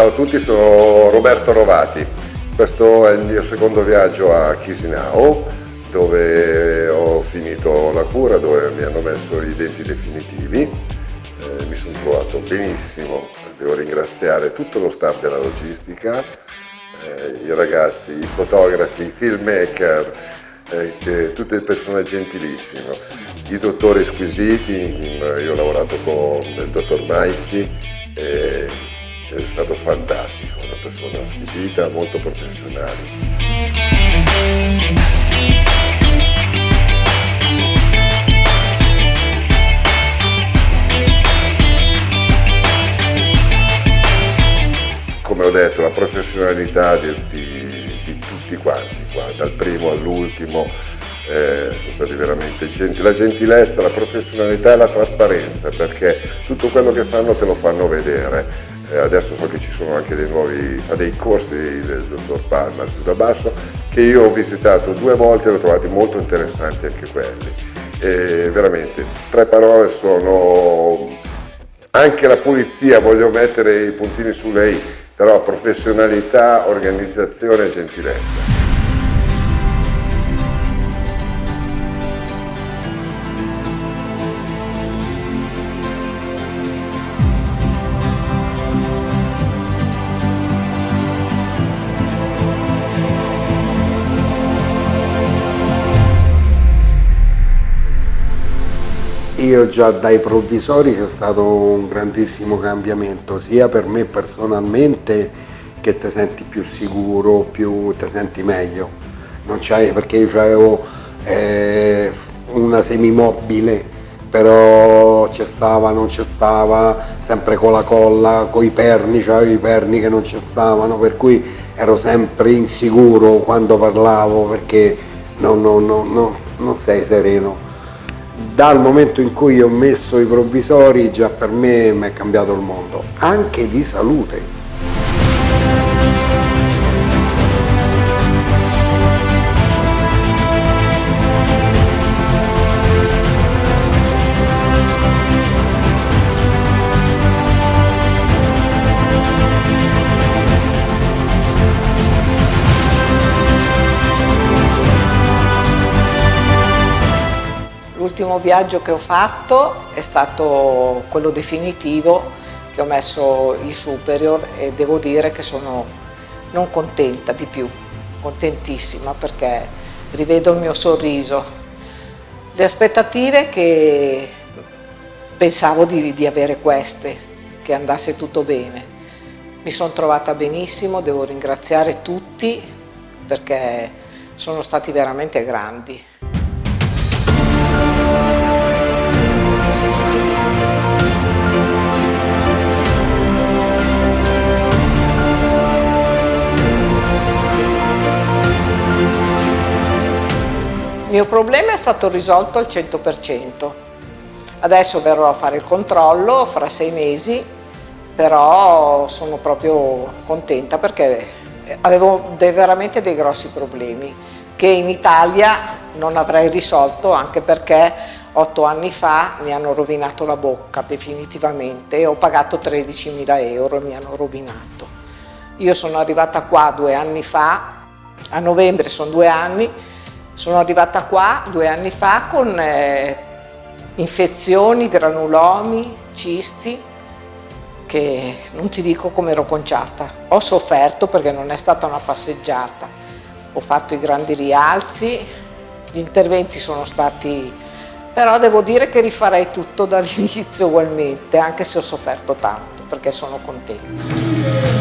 Ciao a tutti, sono Roberto Rovati. Questo è il mio secondo viaggio a Chisinau, dove ho finito la cura, dove mi hanno messo i denti definitivi. Mi sono trovato benissimo, devo ringraziare tutto lo staff della logistica, i ragazzi, i fotografi, i filmmaker, tutte le persone gentilissime, i dottori squisiti. Io ho lavorato con il dottor Maicchi, è stato fantastico, una persona squisita, molto professionale. Come ho detto, la professionalità di tutti quanti, qua, dal primo all'ultimo, sono stati veramente gentili. La gentilezza, la professionalità e la trasparenza, perché tutto quello che fanno te lo fanno vedere. Adesso so che ci sono anche dei corsi del dottor Palma su da basso, che io ho visitato 2 volte e li ho trovati molto interessanti anche quelli. E veramente, 3 parole sono anche la pulizia, voglio mettere i puntini su lei, però professionalità, organizzazione e gentilezza. Io già dai provvisori c'è stato un grandissimo cambiamento, sia per me personalmente, che ti senti più sicuro, ti senti meglio. Non c'hai, perché io avevo una semimobile, però c'è stava, non c'è stava, sempre con la colla, con i perni, c'avevo i perni che non c'è stavano, per cui ero sempre insicuro quando parlavo, perché non sei sereno. Dal momento in cui ho messo i provvisori, già per me mi è cambiato il mondo, anche di salute. L'ultimo viaggio che ho fatto è stato quello definitivo, che ho messo il Superior, e devo dire che sono non contenta di più, contentissima, perché rivedo il mio sorriso. Le aspettative che pensavo di avere queste, che andasse tutto bene. Mi sono trovata benissimo, devo ringraziare tutti perché sono stati veramente grandi. Il mio problema è stato risolto al 100%. Adesso verrò a fare il controllo fra 6 mesi, però sono proprio contenta perché avevo veramente dei grossi problemi che in Italia non avrei risolto, anche perché 8 anni fa mi hanno rovinato la bocca definitivamente e ho pagato 13.000 euro e mi hanno rovinato. Io sono arrivata qua 2 anni fa, a novembre sono 2 anni, sono arrivata qua 2 anni fa con infezioni, granulomi, cisti, che non ti dico come ero conciata. Ho sofferto perché non è stata una passeggiata, ho fatto i grandi rialzi, gli interventi sono stati, però devo dire che rifarei tutto dall'inizio ugualmente, anche se ho sofferto tanto, perché sono contenta.